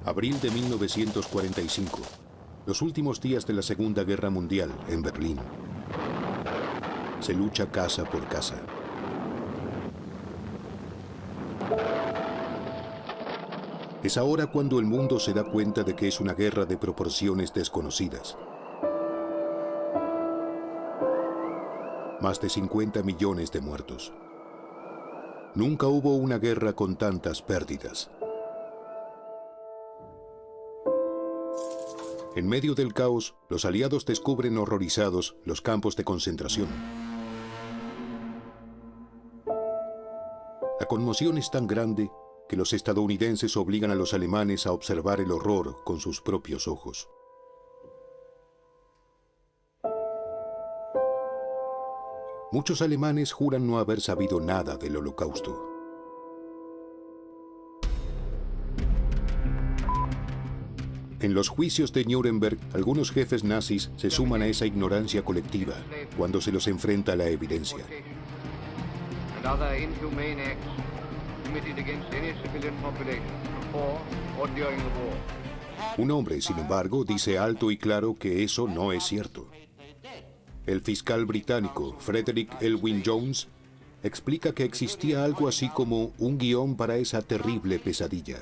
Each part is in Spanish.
Abril de 1945. Los últimos días de la Segunda Guerra Mundial en Berlín. Se lucha casa por casa. Es ahora cuando el mundo se da cuenta de que es una guerra de proporciones desconocidas. Más de 50 millones de muertos. Nunca hubo una guerra con tantas pérdidas. En medio del caos, los aliados descubren horrorizados los campos de concentración. La conmoción es tan grande que los estadounidenses obligan a los alemanes a observar el horror con sus propios ojos. Muchos alemanes juran no haber sabido nada del Holocausto. En los juicios de Nuremberg, algunos jefes nazis se suman a esa ignorancia colectiva cuando se los enfrenta a la evidencia. Un hombre, sin embargo, dice alto y claro que eso no es cierto. El fiscal británico Frederick Elwyn Jones explica que existía algo así como un guión para esa terrible pesadilla.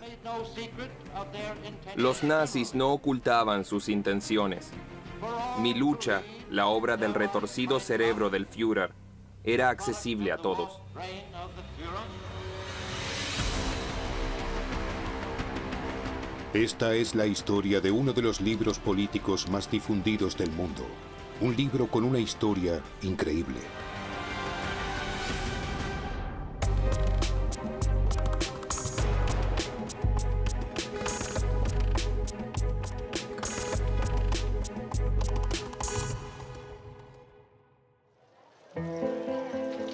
Los nazis no ocultaban sus intenciones. Mi lucha, la obra del retorcido cerebro del Führer, era accesible a todos. Esta es la historia de uno de los libros políticos más difundidos del mundo. Un libro con una historia increíble.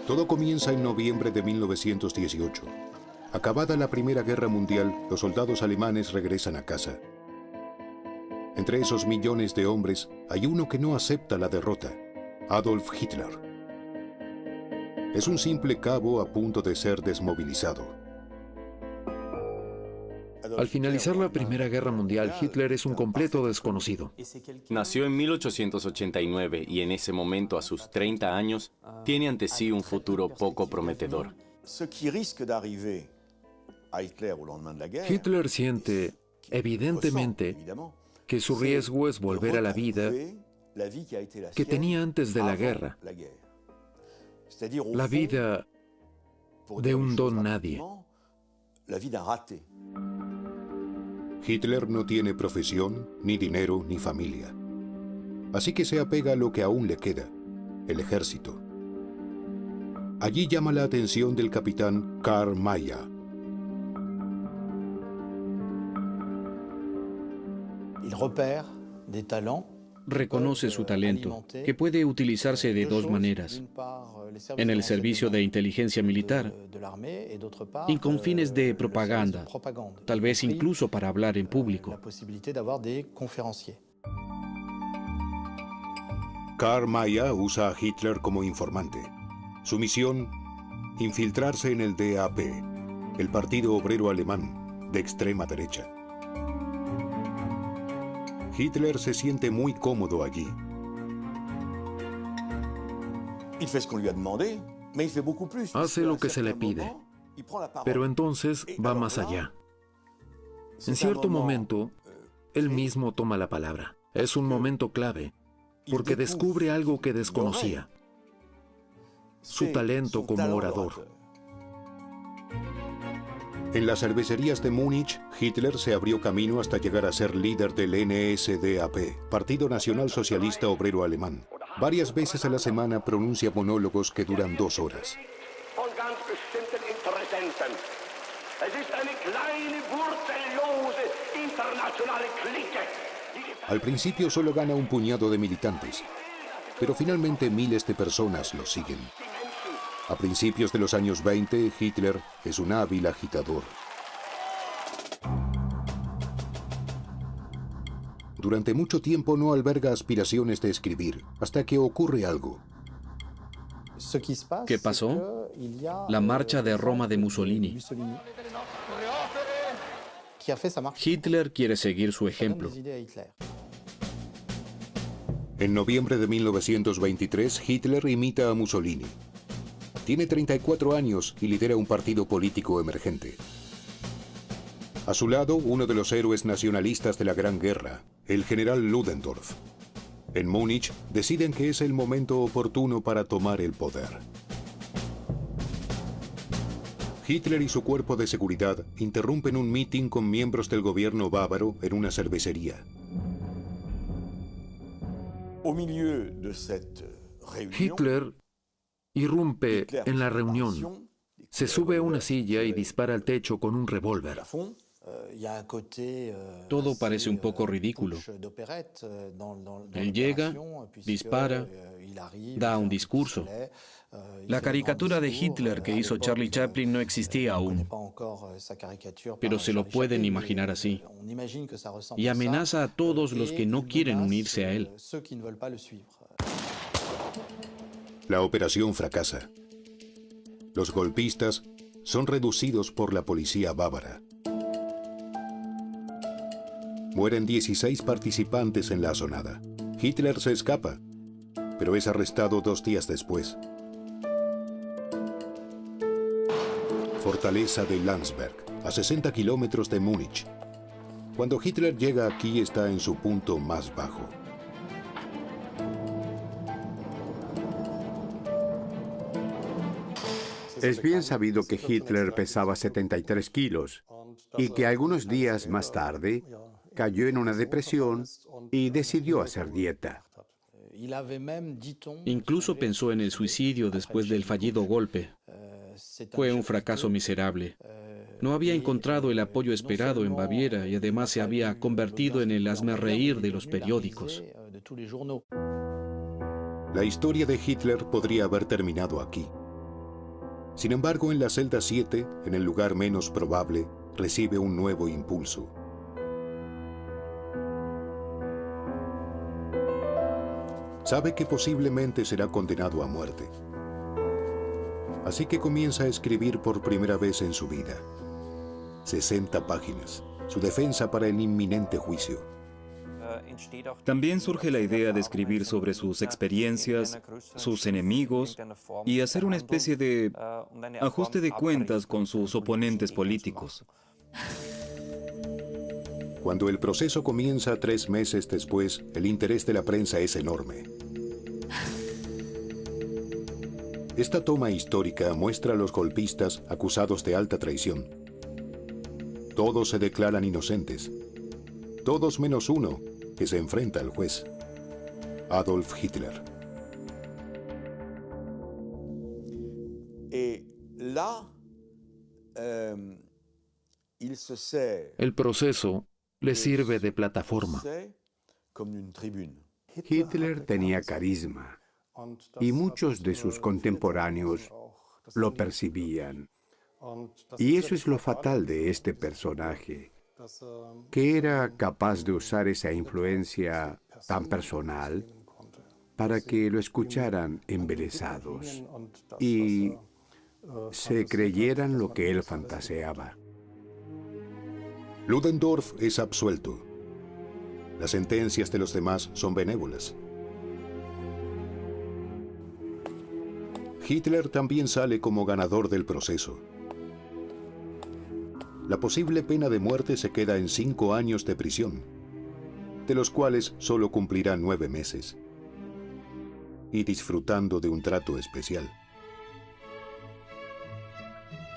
Todo comienza en noviembre de 1918. Acabada la Primera Guerra Mundial, los soldados alemanes regresan a casa. Entre esos millones de hombres, hay uno que no acepta la derrota: Adolf Hitler. Es un simple cabo a punto de ser desmovilizado. Al finalizar la Primera Guerra Mundial, Hitler es un completo desconocido. Nació en 1889 y en ese momento, a sus 30 años, tiene ante sí un futuro poco prometedor. Hitler siente, evidentemente, que su riesgo es volver a la vida que tenía antes de la guerra. La vida de un don nadie. Hitler no tiene profesión, ni dinero, ni familia. Así que se apega a lo que aún le queda: el ejército. Allí llama la atención del capitán Karl Mayer. Reconoce su talento, que puede utilizarse de dos maneras: en el servicio de inteligencia militar y con fines de propaganda, tal vez incluso para hablar en público. Karl Mayer usa a Hitler como informante. Su misión: infiltrarse en el DAP, el Partido Obrero Alemán, de extrema derecha. Hitler se siente muy cómodo allí. Hace lo que se le pide, pero entonces va más allá. En cierto momento, él mismo toma la palabra. Es un momento clave, porque descubre algo que desconocía: su talento como orador. En las cervecerías de Múnich, Hitler se abrió camino hasta llegar a ser líder del NSDAP, Partido Nacional Socialista Obrero Alemán. Varias veces a la semana pronuncia monólogos que duran 2 horas. Al principio solo gana un puñado de militantes, pero finalmente miles de personas lo siguen. A principios de los años 20, Hitler es un hábil agitador. Durante mucho tiempo no alberga aspiraciones de escribir, hasta que ocurre algo. ¿Qué pasó? La marcha de Roma de Mussolini. Hitler quiere seguir su ejemplo. En noviembre de 1923, Hitler imita a Mussolini. Tiene 34 años y lidera un partido político emergente. A su lado, uno de los héroes nacionalistas de la Gran Guerra, el general Ludendorff. En Múnich, deciden que es el momento oportuno para tomar el poder. Hitler y su cuerpo de seguridad interrumpen un mitin con miembros del gobierno bávaro en una cervecería. Hitler irrumpe en la reunión, se sube a una silla y dispara al techo con un revólver. Todo parece un poco ridículo. Él llega, dispara, da un discurso. La caricatura de Hitler que hizo Charlie Chaplin no existía aún, pero se lo pueden imaginar así. Y amenaza a todos los que no quieren unirse a él. La operación fracasa. Los golpistas son reducidos por la policía bávara. Mueren 16 participantes en la asonada. Hitler se escapa, pero es arrestado 2 días después. Fortaleza de Landsberg, a 60 kilómetros de Múnich. Cuando Hitler llega aquí está en su punto más bajo. Es bien sabido que Hitler pesaba 73 kilos y que algunos días más tarde cayó en una depresión y decidió hacer dieta. Incluso pensó en el suicidio después del fallido golpe. Fue un fracaso miserable. No había encontrado el apoyo esperado en Baviera y además se había convertido en el hazmerreír de los periódicos. La historia de Hitler podría haber terminado aquí. Sin embargo, en la celda 7, en el lugar menos probable, recibe un nuevo impulso. Sabe que posiblemente será condenado a muerte. Así que comienza a escribir por primera vez en su vida. 60 páginas, su defensa para el inminente juicio. También surge la idea de escribir sobre sus experiencias, sus enemigos y hacer una especie de ajuste de cuentas con sus oponentes políticos. Cuando el proceso comienza 3 meses después, el interés de la prensa es enorme. Esta toma histórica muestra a los golpistas acusados de alta traición. Todos se declaran inocentes. Todos menos uno, que se enfrenta al juez, Adolf Hitler. El proceso le sirve de plataforma. Hitler tenía carisma y muchos de sus contemporáneos lo percibían. Y eso es lo fatal de este personaje, que era capaz de usar esa influencia tan personal para que lo escucharan embelesados y se creyeran lo que él fantaseaba. Ludendorff es absuelto. Las sentencias de los demás son benévolas. Hitler también sale como ganador del proceso. La posible pena de muerte se queda en 5 años de prisión, de los cuales solo cumplirá 9 meses, y disfrutando de un trato especial.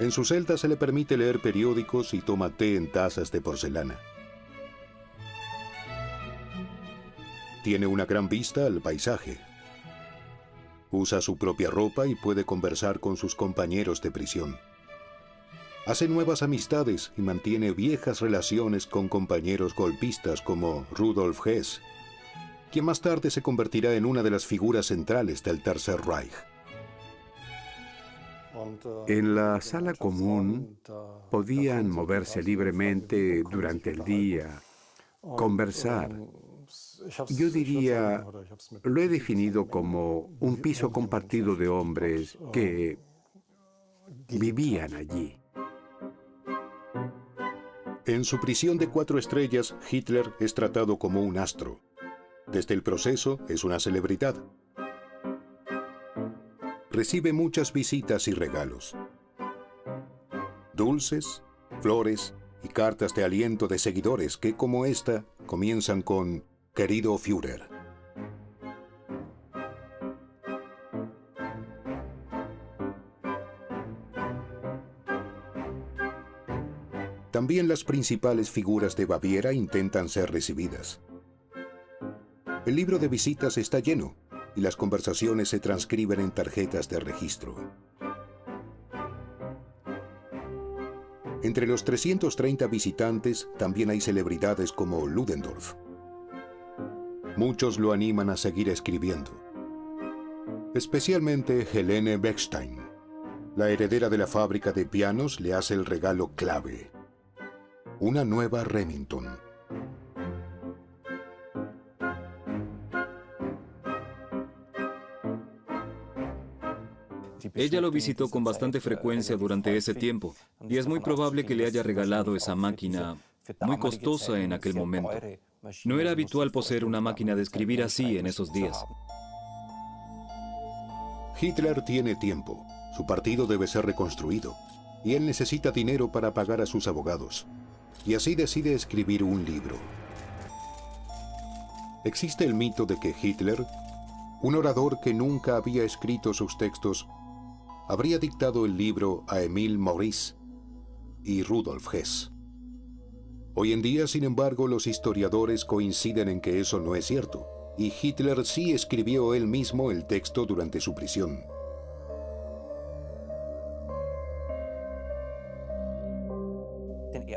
En su celda se le permite leer periódicos y toma té en tazas de porcelana. Tiene una gran vista al paisaje. Usa su propia ropa y puede conversar con sus compañeros de prisión. Hace nuevas amistades y mantiene viejas relaciones con compañeros golpistas como Rudolf Hess, quien más tarde se convertirá en una de las figuras centrales del Tercer Reich. En la sala común podían moverse libremente durante el día, conversar. Yo diría, lo he definido como un piso compartido de hombres que vivían allí. En su prisión de 4 estrellas, Hitler es tratado como un astro. Desde el proceso es una celebridad. Recibe muchas visitas y regalos. Dulces, flores y cartas de aliento de seguidores que, como esta, comienzan con «Querido Führer». También las principales figuras de Baviera intentan ser recibidas. El libro de visitas está lleno y las conversaciones se transcriben en tarjetas de registro. Entre los 330 visitantes también hay celebridades como Ludendorff. Muchos lo animan a seguir escribiendo. Especialmente Helene Bechstein. La heredera de la fábrica de pianos le hace el regalo clave: una nueva Remington. Ella lo visitó con bastante frecuencia durante ese tiempo, y es muy probable que le haya regalado esa máquina, muy costosa en aquel momento. No era habitual poseer una máquina de escribir así en esos días. Hitler tiene tiempo, su partido debe ser reconstruido, y él necesita dinero para pagar a sus abogados. Y así decide escribir un libro. Existe el mito de que Hitler, un orador que nunca había escrito sus textos, habría dictado el libro a Emil Maurice y Rudolf Hess. Hoy en día, sin embargo, los historiadores coinciden en que eso no es cierto, y Hitler sí escribió él mismo el texto durante su prisión.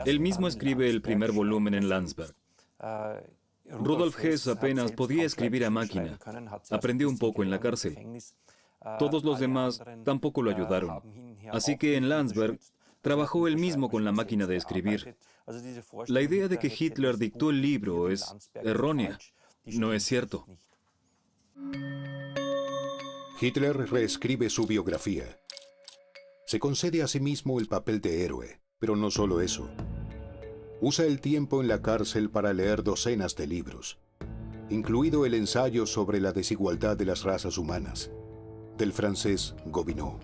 Él mismo escribe el primer volumen en Landsberg. Rudolf Hess apenas podía escribir a máquina. Aprendió un poco en la cárcel. Todos los demás tampoco lo ayudaron. Así que en Landsberg trabajó él mismo con la máquina de escribir. La idea de que Hitler dictó el libro es errónea. No es cierto. Hitler reescribe su biografía. Se concede a sí mismo el papel de héroe, pero no solo eso. Usa el tiempo en la cárcel para leer docenas de libros, incluido el ensayo sobre la desigualdad de las razas humanas, del francés Gobineau.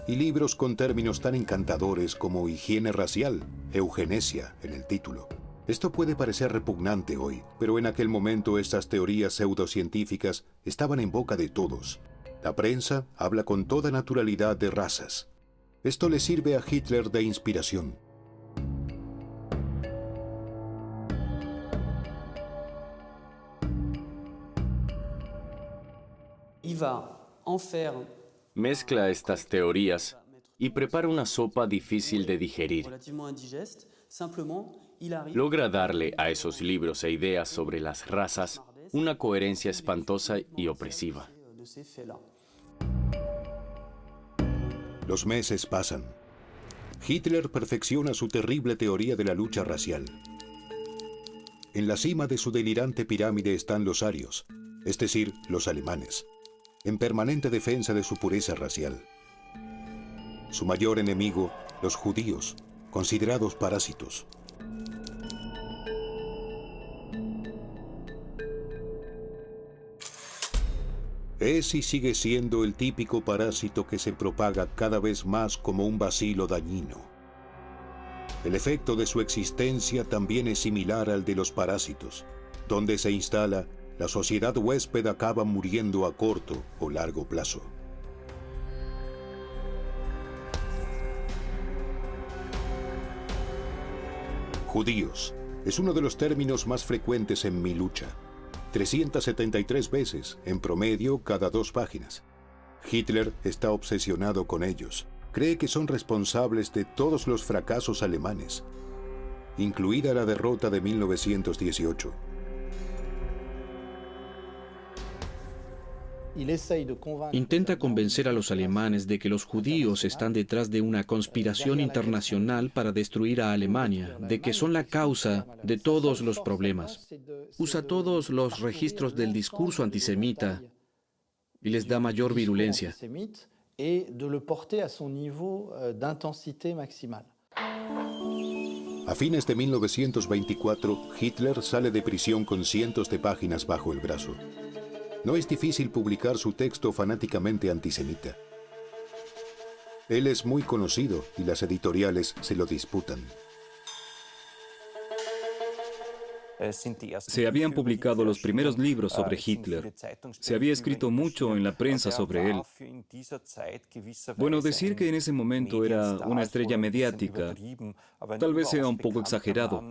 Y libros con términos tan encantadores como higiene racial, eugenesia en el título. Esto puede parecer repugnante hoy, pero en aquel momento estas teorías pseudocientíficas estaban en boca de todos. La prensa habla con toda naturalidad de razas. Esto le sirve a Hitler de inspiración. Mezcla estas teorías y prepara una sopa difícil de digerir. Logra darle a esos libros e ideas sobre las razas una coherencia espantosa y opresiva. Los meses pasan. Hitler perfecciona su terrible teoría de la lucha racial. En la cima de su delirante pirámide están los arios, es decir, los alemanes, en permanente defensa de su pureza racial. Su mayor enemigo, los judíos, considerados parásitos. Es y sigue siendo el típico parásito que se propaga cada vez más como un bacilo dañino. El efecto de su existencia también es similar al de los parásitos. Donde se instala, la sociedad huésped acaba muriendo a corto o largo plazo. Judíos es uno de los términos más frecuentes en Mi lucha. 373 veces, en promedio, cada 2 páginas. Hitler está obsesionado con ellos. Cree que son responsables de todos los fracasos alemanes, incluida la derrota de 1918. Intenta convencer a los alemanes de que los judíos están detrás de una conspiración internacional para destruir a Alemania, de que son la causa de todos los problemas. Usa todos los registros del discurso antisemita y les da mayor virulencia. et de le porter à son niveau d'intensité maximale. A fines de 1924, Hitler sale de prisión con cientos de páginas bajo el brazo. No es difícil publicar su texto fanáticamente antisemita. Él es muy conocido y las editoriales se lo disputan. Se habían publicado los primeros libros sobre Hitler. Se había escrito mucho en la prensa sobre él. Bueno, decir que en ese momento era una estrella mediática, tal vez sea un poco exagerado,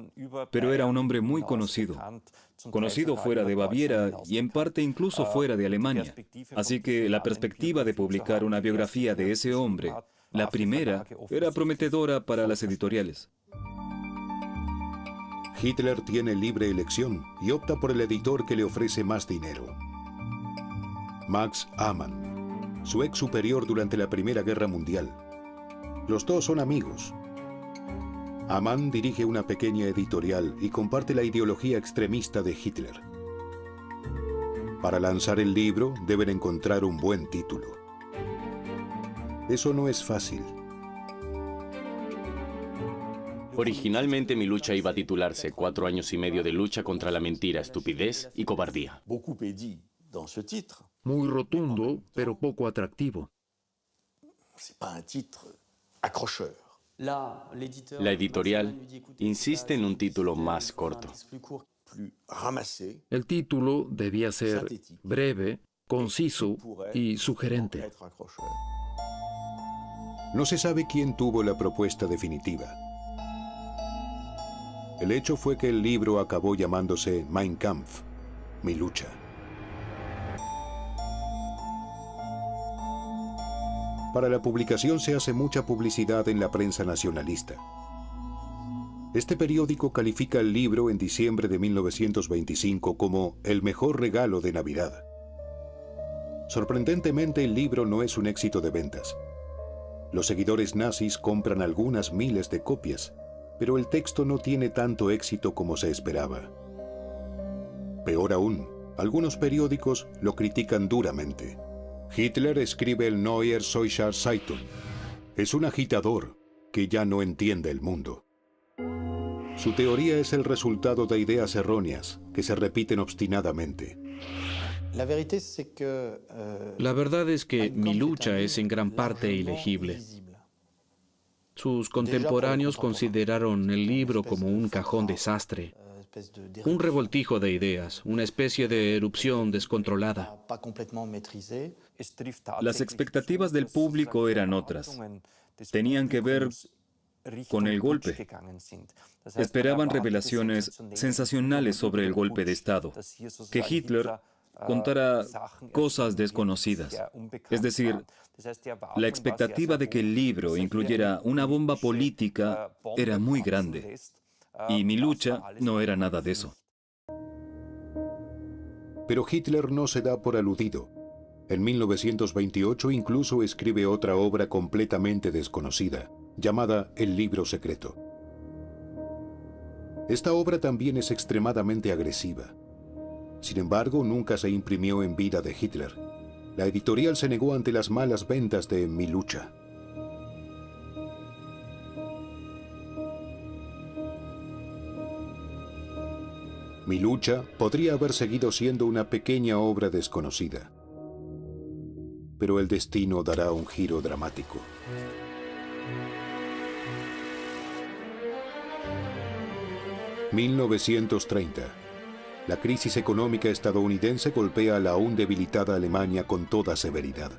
pero era un hombre muy conocido. Conocido fuera de Baviera y en parte incluso fuera de Alemania. Así que la perspectiva de publicar una biografía de ese hombre, la primera, era prometedora para las editoriales. Hitler tiene libre elección y opta por el editor que le ofrece más dinero. Max Amann, su ex superior durante la Primera Guerra Mundial. Los dos son amigos. Amann dirige una pequeña editorial y comparte la ideología extremista de Hitler. Para lanzar el libro deben encontrar un buen título. Eso no es fácil. Originalmente Mi lucha iba a titularse 4 años y medio de lucha contra la mentira, estupidez y cobardía. Muy rotundo, pero poco atractivo. La editorial insiste en un título más corto. El título debía ser breve, conciso y sugerente. No se sabe quién tuvo la propuesta definitiva. El hecho fue que el libro acabó llamándose Mein Kampf, Mi lucha. Para la publicación se hace mucha publicidad en la prensa nacionalista. Este periódico califica el libro en diciembre de 1925 como el mejor regalo de Navidad. Sorprendentemente, el libro no es un éxito de ventas. Los seguidores nazis compran algunas miles de copias, pero el texto no tiene tanto éxito como se esperaba. Peor aún, algunos periódicos lo critican duramente. Hitler escribe el Neue Zürcher Zeitung. Es un agitador que ya no entiende el mundo. Su teoría es el resultado de ideas erróneas que se repiten obstinadamente. La verdad es que Mi lucha es en gran parte ilegible. Sus contemporáneos consideraron el libro como un cajón desastre, un revoltijo de ideas, una especie de erupción descontrolada. Las expectativas del público eran otras. Tenían que ver con el golpe. Esperaban revelaciones sensacionales sobre el golpe de Estado, que Hitler contara cosas desconocidas. Es decir, la expectativa de que el libro incluyera una bomba política era muy grande. Y Mi lucha no era nada de eso. Pero Hitler no se da por aludido. En 1928 incluso escribe otra obra completamente desconocida, llamada El libro secreto. Esta obra también es extremadamente agresiva. Sin embargo, nunca se imprimió en vida de Hitler. La editorial se negó ante las malas ventas de Mi lucha. Mi lucha podría haber seguido siendo una pequeña obra desconocida. Pero el destino dará un giro dramático. (1930) La crisis económica estadounidense golpea a la aún debilitada Alemania con toda severidad.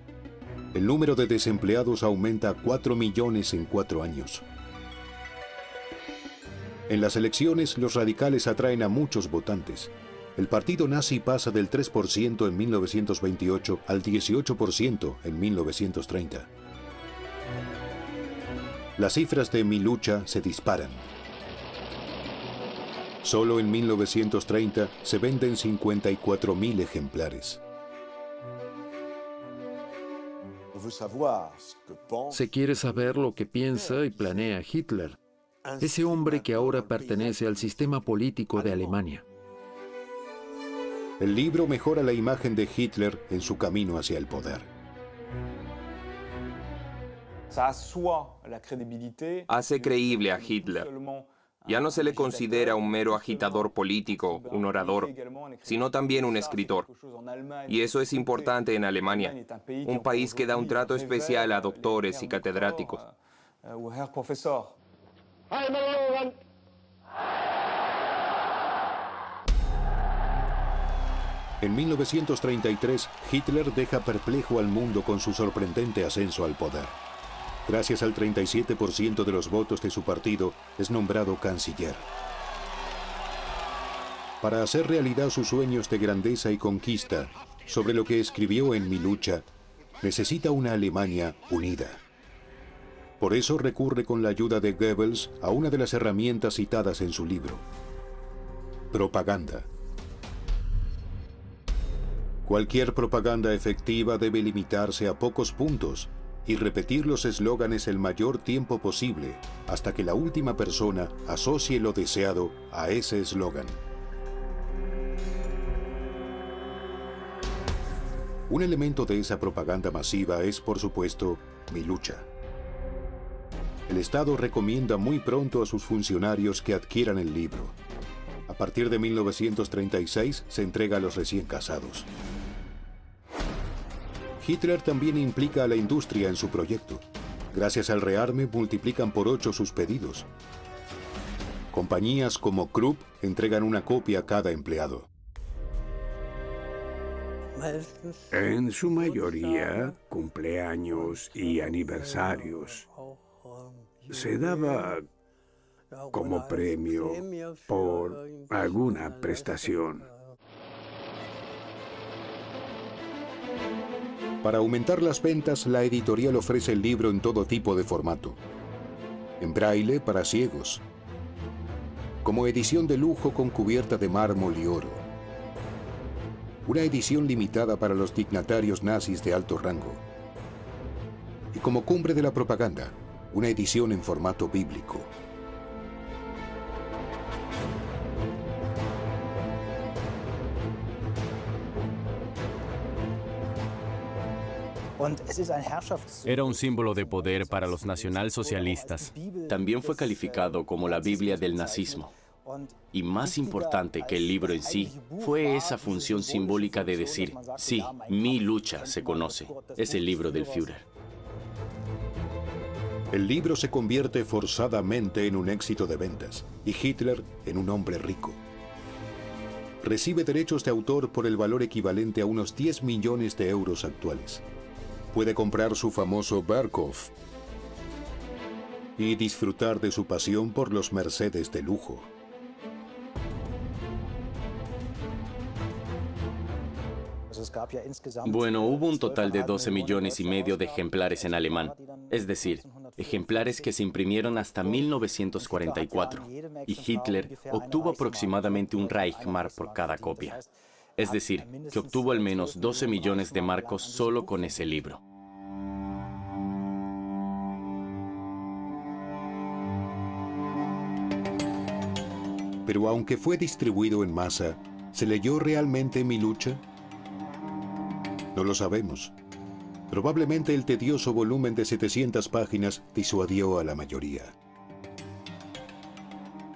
El número de desempleados aumenta a 4 millones en 4 años. En las elecciones, los radicales atraen a muchos votantes. El partido nazi pasa del 3% en 1928 al 18% en 1930. Las cifras de Mi lucha se disparan. Solo en 1930 se venden 54.000 ejemplares. Se quiere saber lo que piensa y planea Hitler, ese hombre que ahora pertenece al sistema político de Alemania. El libro mejora la imagen de Hitler en su camino hacia el poder. Hace creíble a Hitler. Ya no se le considera un mero agitador político, un orador, sino también un escritor. Y eso es importante en Alemania, un país que da un trato especial a doctores y catedráticos. En 1933, Hitler deja perplejo al mundo con su sorprendente ascenso al poder. Gracias al 37% de los votos de su partido, es nombrado canciller. Para hacer realidad sus sueños de grandeza y conquista, sobre lo que escribió en Mi lucha, necesita una Alemania unida. Por eso recurre con la ayuda de Goebbels a una de las herramientas citadas en su libro: propaganda. Cualquier propaganda efectiva debe limitarse a pocos puntos y repetir los eslóganes el mayor tiempo posible hasta que la última persona asocie lo deseado a ese eslogan. Un elemento de esa propaganda masiva es, por supuesto, Mi lucha. El Estado recomienda muy pronto a sus funcionarios que adquieran el libro. A partir de 1936 se entrega a los recién casados. Hitler también implica a la industria en su proyecto. Gracias al rearme multiplican por 8 sus pedidos. Compañías como Krupp entregan una copia a cada empleado. En su mayoría, cumpleaños y aniversarios se daba como premio por alguna prestación. Para aumentar las ventas, la editorial ofrece el libro en todo tipo de formato. En braille para ciegos, como edición de lujo con cubierta de mármol y oro. Una edición limitada para los dignatarios nazis de alto rango. Y como cumbre de la propaganda, una edición en formato bíblico. Era un símbolo de poder para los nacionalsocialistas. También fue calificado como la Biblia del nazismo. Y más importante que el libro en sí, fue esa función simbólica de decir, sí, mi lucha se conoce, es el libro del Führer. El libro se convierte forzadamente en un éxito de ventas y Hitler en un hombre rico. Recibe derechos de autor por el valor equivalente a unos 10 millones de euros actuales. Puede comprar su famoso Berghof y disfrutar de su pasión por los Mercedes de lujo. Bueno, hubo un total de 12 millones y medio de ejemplares en alemán, es decir, ejemplares que se imprimieron hasta 1944, y Hitler obtuvo aproximadamente un Reichsmark por cada copia. Es decir, que obtuvo al menos 12 millones de marcos solo con ese libro. Pero aunque fue distribuido en masa, ¿se leyó realmente Mi lucha? No lo sabemos. Probablemente el tedioso volumen de 700 páginas disuadió a la mayoría.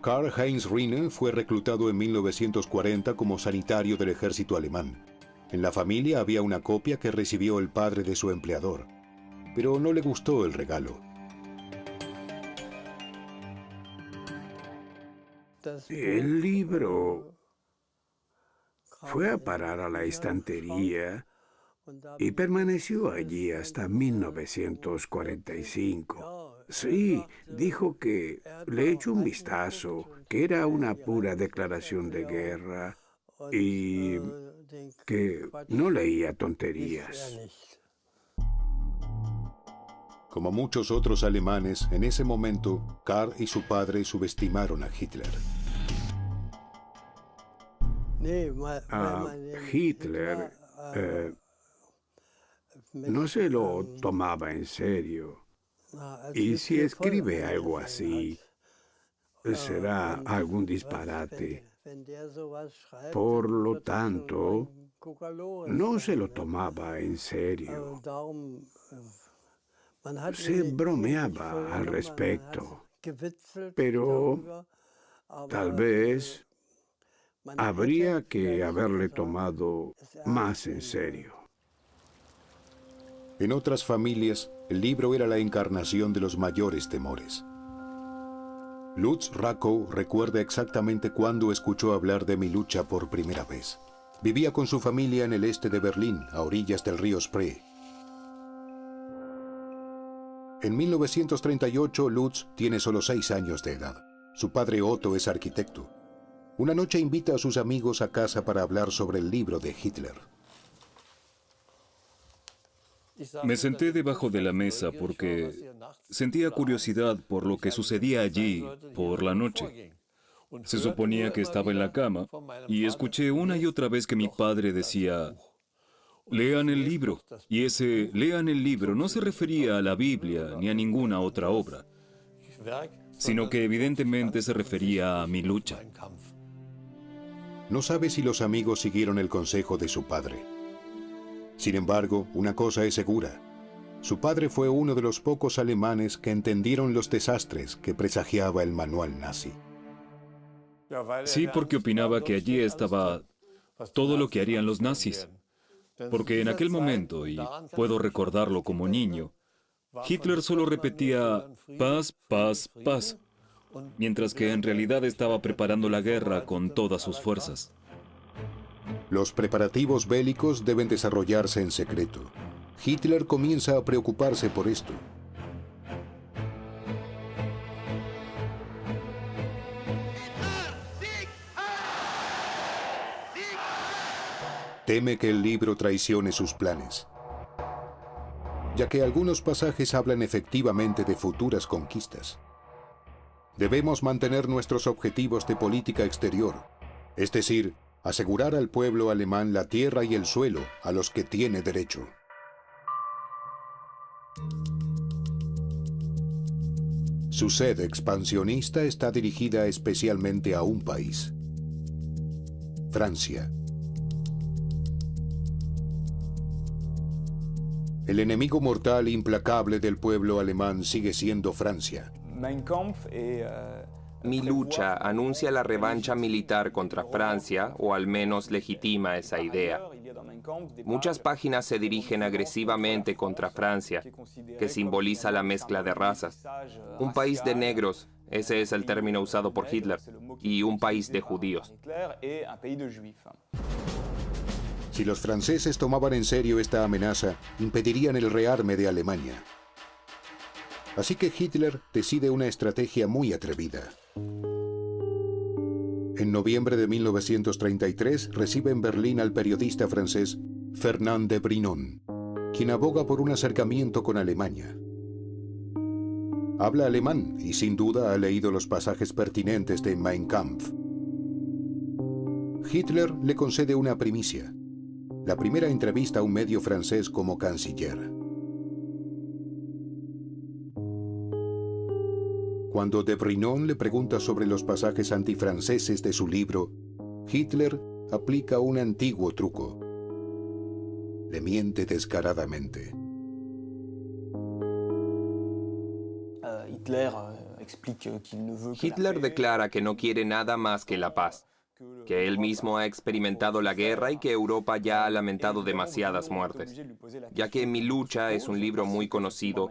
Karl-Heinz Rinne fue reclutado en 1940 como sanitario del ejército alemán. En la familia había una copia que recibió el padre de su empleador, pero no le gustó el regalo. El libro fue a parar a la estantería y permaneció allí hasta 1945. Sí, dijo que le echó un vistazo, que era una pura declaración de guerra y que no leía tonterías. Como muchos otros alemanes, en ese momento, Karl y su padre subestimaron a Hitler. A Hitler no se lo tomaba en serio. Y si escribe algo así, será algún disparate. Por lo tanto, no se lo tomaba en serio. Se bromeaba al respecto, pero tal vez habría que haberle tomado más en serio. En otras familias, el libro era la encarnación de los mayores temores. Lutz Rakow recuerda exactamente cuándo escuchó hablar de Milucha por primera vez. Vivía con su familia en el este de Berlín, a orillas del río Spree. En 1938, Lutz tiene solo 6 años de edad. Su padre Otto es arquitecto. Una noche invita a sus amigos a casa para hablar sobre el libro de Hitler. Me senté debajo de la mesa porque sentía curiosidad por lo que sucedía allí por la noche. Se suponía que estaba en la cama y escuché una y otra vez que mi padre decía, lean el libro. Y ese lean el libro no se refería a la Biblia ni a ninguna otra obra, sino que evidentemente se refería a Milucha. No sabe si los amigos siguieron el consejo de su padre. Sin embargo, una cosa es segura. Su padre fue uno de los pocos alemanes que entendieron los desastres que presagiaba el manual nazi. Sí, porque opinaba que allí estaba todo lo que harían los nazis. Porque en aquel momento, y puedo recordarlo como niño, Hitler solo repetía paz, paz, paz, mientras que en realidad estaba preparando la guerra con todas sus fuerzas. Los preparativos bélicos deben desarrollarse en secreto. Hitler comienza a preocuparse por esto. Teme que el libro traicione sus planes, ya que algunos pasajes hablan efectivamente de futuras conquistas. Debemos mantener nuestros objetivos de política exterior, es decir, asegurar al pueblo alemán la tierra y el suelo a los que tiene derecho. Su sed expansionista está dirigida especialmente a un país: Francia. El enemigo mortal implacable del pueblo alemán sigue siendo Francia. Milucha anuncia la revancha militar contra Francia, o al menos legitima esa idea. Muchas páginas se dirigen agresivamente contra Francia, que simboliza la mezcla de razas. Un país de negros, ese es el término usado por Hitler, y un país de judíos. Si los franceses tomaban en serio esta amenaza, impedirían el rearme de Alemania. Así que Hitler decide una estrategia muy atrevida. En noviembre de 1933 recibe en Berlín al periodista francés Fernand de Brinon, quien aboga por un acercamiento con Alemania. Habla alemán y sin duda ha leído los pasajes pertinentes de Mein Kampf. Hitler le concede una primicia: la primera entrevista a un medio francés como canciller. Cuando de Brinon le pregunta sobre los pasajes antifranceses de su libro, Hitler aplica un antiguo truco. Le miente descaradamente. Hitler declara que no quiere nada más que la paz, que él mismo ha experimentado la guerra y que Europa ya ha lamentado demasiadas muertes. Ya que Milucha es un libro muy conocido,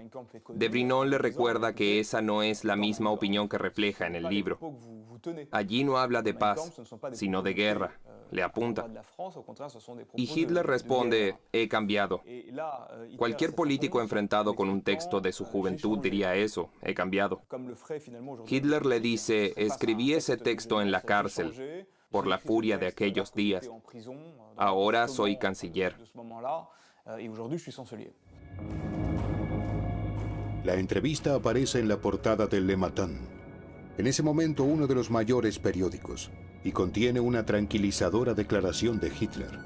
de Brinon le recuerda que esa no es la misma opinión que refleja en el libro. Allí no habla de paz, sino de guerra, le apunta. Y Hitler responde, he cambiado. Cualquier político enfrentado con un texto de su juventud diría eso, he cambiado. Hitler le dice, escribí ese texto en la cárcel, por la furia de aquellos días. Ahora soy canciller. La entrevista aparece en la portada del Le Matin, en ese momento uno de los mayores periódicos, y contiene una tranquilizadora declaración de Hitler.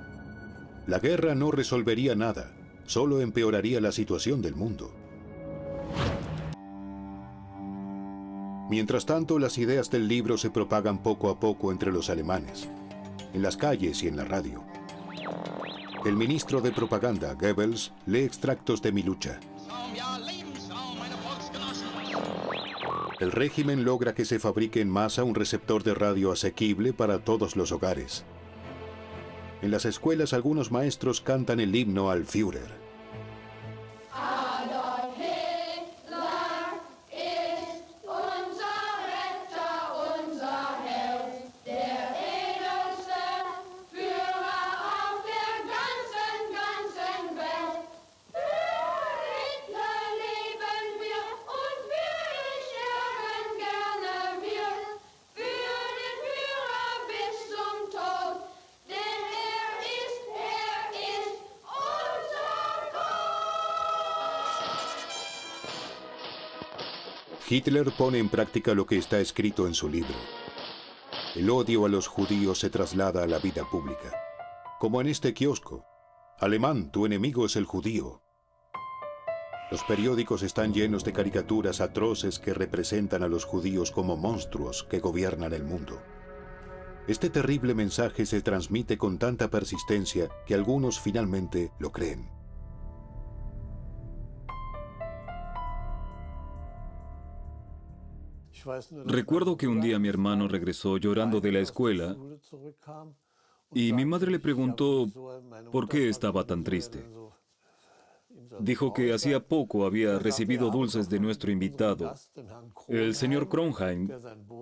La guerra no resolvería nada, solo empeoraría la situación del mundo. Mientras tanto, las ideas del libro se propagan poco a poco entre los alemanes, en las calles y en la radio. El ministro de propaganda, Goebbels, lee extractos de Milucha. El régimen logra que se fabrique en masa un receptor de radio asequible para todos los hogares. En las escuelas algunos maestros cantan el himno al Führer. Hitler pone en práctica lo que está escrito en su libro. El odio a los judíos se traslada a la vida pública. Como en este kiosco. Alemán, tu enemigo es el judío. Los periódicos están llenos de caricaturas atroces que representan a los judíos como monstruos que gobiernan el mundo. Este terrible mensaje se transmite con tanta persistencia que algunos finalmente lo creen. Recuerdo que un día mi hermano regresó llorando de la escuela y mi madre le preguntó por qué estaba tan triste. Dijo que hacía poco había recibido dulces de nuestro invitado, el señor Kronheim,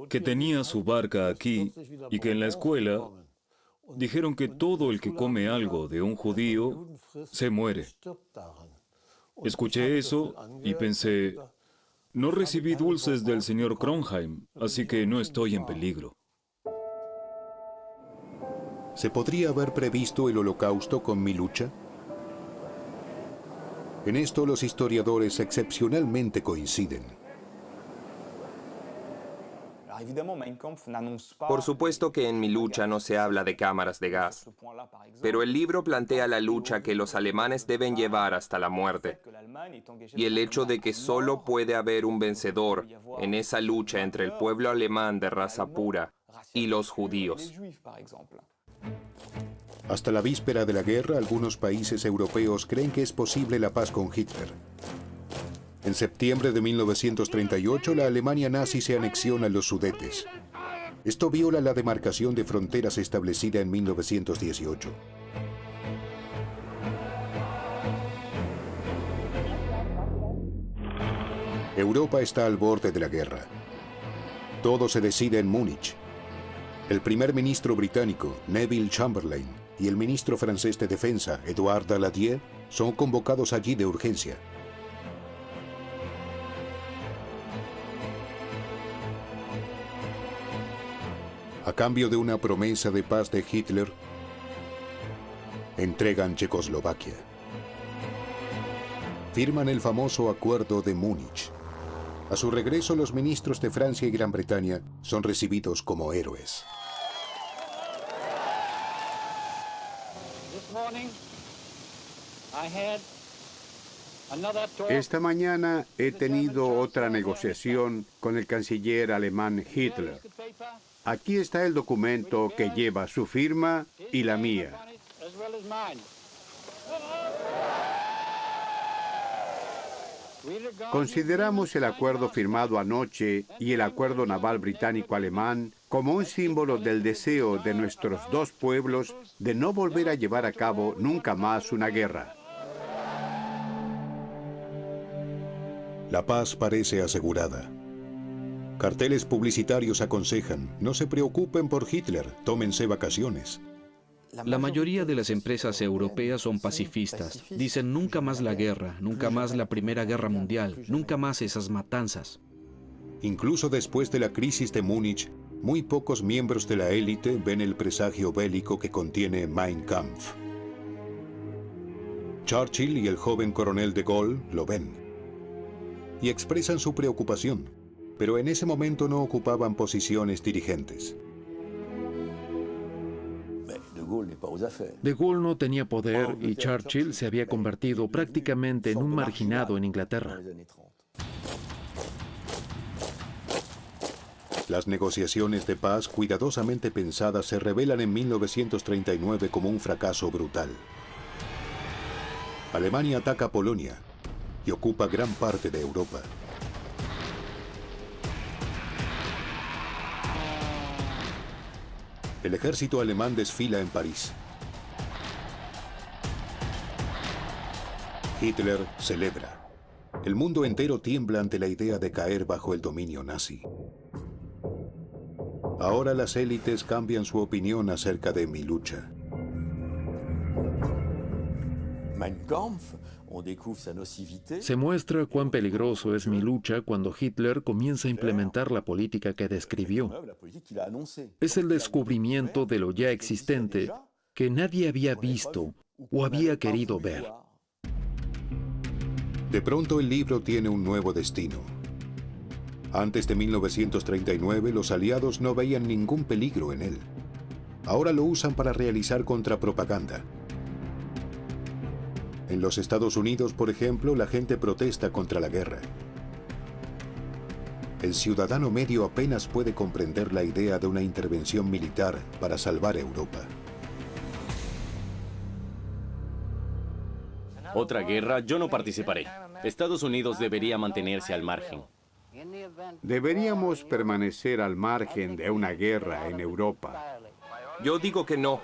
que tenía su barca aquí y que en la escuela dijeron que todo el que come algo de un judío se muere. Escuché eso y pensé, no recibí dulces del señor Kronheim, así que no estoy en peligro. ¿Se podría haber previsto el holocausto con mi lucha? En esto los historiadores excepcionalmente coinciden. Por supuesto que en mi lucha no se habla de cámaras de gas, pero el libro plantea la lucha que los alemanes deben llevar hasta la muerte, y el hecho de que solo puede haber un vencedor en esa lucha entre el pueblo alemán de raza pura y los judíos. Hasta la víspera de la guerra, algunos países europeos creen que es posible la paz con Hitler. En septiembre de 1938, la Alemania nazi se anexiona los Sudetes. Esto viola la demarcación de fronteras establecida en 1918. Europa está al borde de la guerra. Todo se decide en Múnich. El primer ministro británico, Neville Chamberlain, y el ministro francés de Defensa, Édouard Daladier, son convocados allí de urgencia. A cambio de una promesa de paz de Hitler, entregan Checoslovaquia. Firman el famoso Acuerdo de Múnich. A su regreso, los ministros de Francia y Gran Bretaña son recibidos como héroes. Esta mañana he tenido otra negociación con el canciller alemán Hitler. Aquí está el documento que lleva su firma y la mía. Consideramos el acuerdo firmado anoche y el acuerdo naval británico-alemán como un símbolo del deseo de nuestros dos pueblos de no volver a llevar a cabo nunca más una guerra. La paz parece asegurada. Carteles publicitarios aconsejan, no se preocupen por Hitler, tómense vacaciones. La mayoría de las empresas europeas son pacifistas. Dicen nunca más la guerra, nunca más la Primera Guerra Mundial, nunca más esas matanzas. Incluso después de la crisis de Múnich, muy pocos miembros de la élite ven el presagio bélico que contiene Mein Kampf. Churchill y el joven coronel de Gaulle lo ven y expresan su preocupación, pero en ese momento no ocupaban posiciones dirigentes. De Gaulle no tenía poder y Churchill se había convertido prácticamente en un marginado en Inglaterra. Las negociaciones de paz cuidadosamente pensadas se revelan en 1939 como un fracaso brutal. Alemania ataca Polonia y ocupa gran parte de Europa. El ejército alemán desfila en París. Hitler celebra. El mundo entero tiembla ante la idea de caer bajo el dominio nazi. Ahora las élites cambian su opinión acerca de Mi lucha. Se muestra cuán peligroso es Mi lucha cuando Hitler comienza a implementar la política que describió. Es el descubrimiento de lo ya existente que nadie había visto o había querido ver. De pronto el libro tiene un nuevo destino. Antes de 1939, los aliados no veían ningún peligro en él. Ahora lo usan para realizar contrapropaganda. En los Estados Unidos, por ejemplo, la gente protesta contra la guerra. El ciudadano medio apenas puede comprender la idea de una intervención militar para salvar Europa. Otra guerra, yo no participaré. Estados Unidos debería mantenerse al margen. Deberíamos permanecer al margen de una guerra en Europa. Yo digo que no.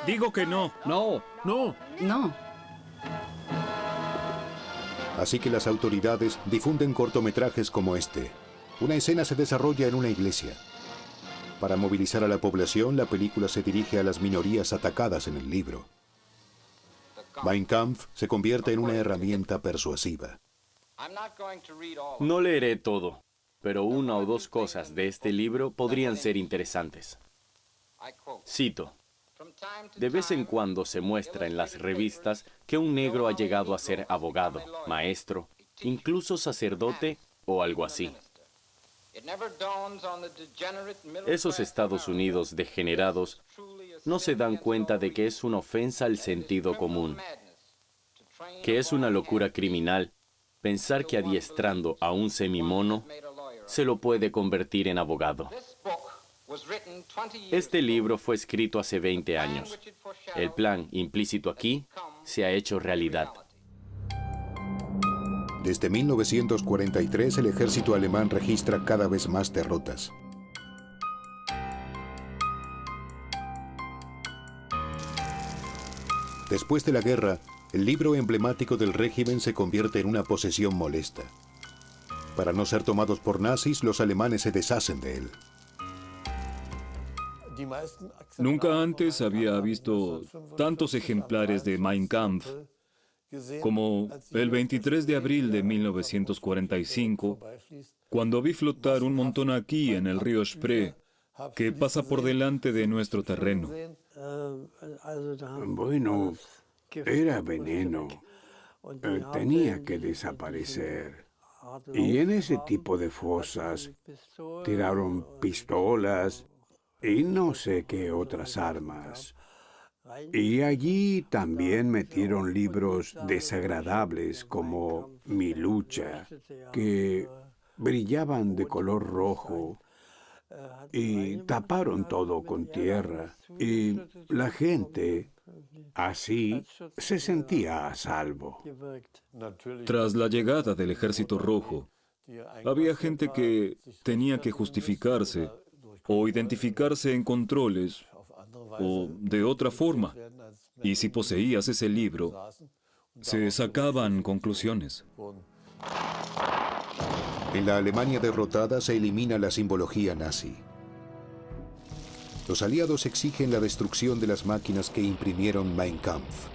Digo que no. No, No, No. Así que las autoridades difunden cortometrajes como este. Una escena se desarrolla en una iglesia. Para movilizar a la población, la película se dirige a las minorías atacadas en el libro. Mein Kampf se convierte en una herramienta persuasiva. No leeré todo, pero una o dos cosas de este libro podrían ser interesantes. Cito: de vez en cuando se muestra en las revistas que un negro ha llegado a ser abogado, maestro, incluso sacerdote o algo así. Esos Estados Unidos degenerados no se dan cuenta de que es una ofensa al sentido común, que es una locura criminal pensar que adiestrando a un semimono se lo puede convertir en abogado. Este libro fue escrito hace 20 años. El plan implícito aquí se ha hecho realidad. Desde 1943, el ejército alemán registra cada vez más derrotas. Después de la guerra, el libro emblemático del régimen se convierte en una posesión molesta. Para no ser tomados por nazis, los alemanes se deshacen de él. Nunca antes había visto tantos ejemplares de Mein Kampf como el 23 de abril de 1945, cuando vi flotar un montón aquí en el río Spree, que pasa por delante de nuestro terreno. Bueno, era veneno. Tenía que desaparecer. Y en ese tipo de fosas tiraron pistolas y no sé qué otras armas. Y allí también metieron libros desagradables como Mi lucha, que brillaban de color rojo, y taparon todo con tierra. Y la gente, así, se sentía a salvo. Tras la llegada del Ejército Rojo, había gente que tenía que justificarse o identificarse en controles o de otra forma. Y si poseías ese libro, se sacaban conclusiones. En la Alemania derrotada se elimina la simbología nazi. Los aliados exigen la destrucción de las máquinas que imprimieron Mein Kampf.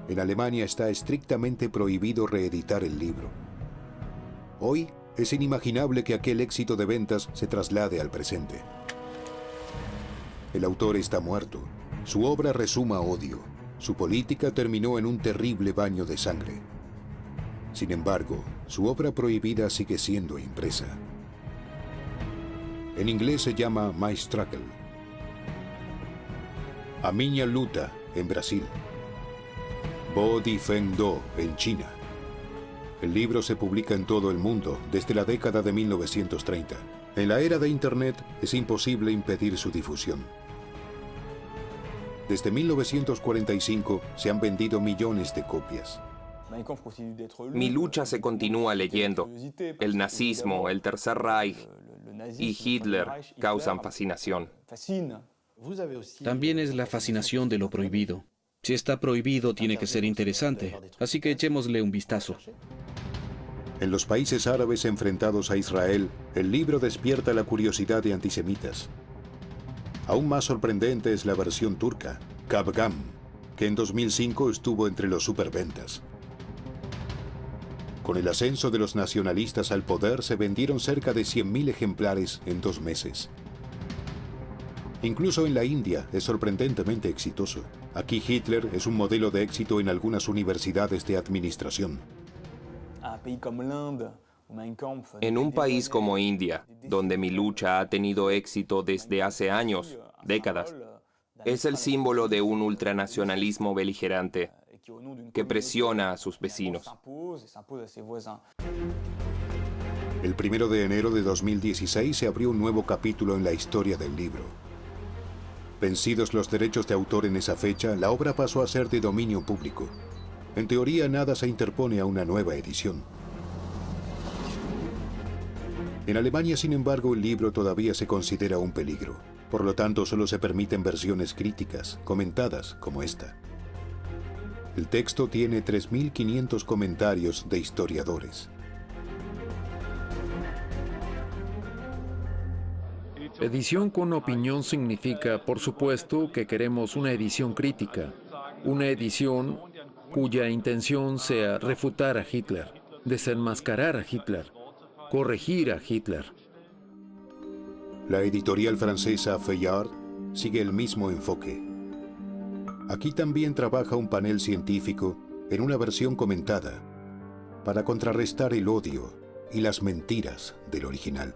En Alemania está estrictamente prohibido reeditar el libro. Hoy es inimaginable que aquel éxito de ventas se traslade al presente. El autor está muerto. Su obra resuma odio. Su política terminó en un terrible baño de sangre. Sin embargo, su obra prohibida sigue siendo impresa. En inglés se llama My Struggle. A Minha Luta en Brasil. Bo Di Feng Do en China. El libro se publica en todo el mundo desde la década de 1930. En la era de Internet es imposible impedir su difusión. Desde 1945 se han vendido millones de copias. Mi lucha se continúa leyendo. El nazismo, el Tercer Reich y Hitler causan fascinación. También es la fascinación de lo prohibido. Si está prohibido, tiene que ser interesante. Así que echémosle un vistazo. En los países árabes enfrentados a Israel, el libro despierta la curiosidad de antisemitas. Aún más sorprendente es la versión turca, Kavgam, que en 2005 estuvo entre los superventas. Con el ascenso de los nacionalistas al poder, se vendieron cerca de 100.000 ejemplares en 2 meses. Incluso en la India es sorprendentemente exitoso. Aquí Hitler es un modelo de éxito en algunas universidades de administración. En un país como India, donde mi lucha ha tenido éxito desde hace años, décadas, es el símbolo de un ultranacionalismo beligerante que presiona a sus vecinos. El 1 de enero de 2016 se abrió un nuevo capítulo en la historia del libro. Vencidos los derechos de autor en esa fecha, la obra pasó a ser de dominio público. En teoría, nada se interpone a una nueva edición. En Alemania, sin embargo, el libro todavía se considera un peligro. Por lo tanto, solo se permiten versiones críticas, comentadas, como esta. El texto tiene 3.500 comentarios de historiadores. Edición con opinión significa, por supuesto, que queremos una edición crítica, una edición cuya intención sea refutar a Hitler, desenmascarar a Hitler, corregir a Hitler. La editorial francesa Fayard sigue el mismo enfoque. Aquí también trabaja un panel científico en una versión comentada para contrarrestar el odio y las mentiras del original.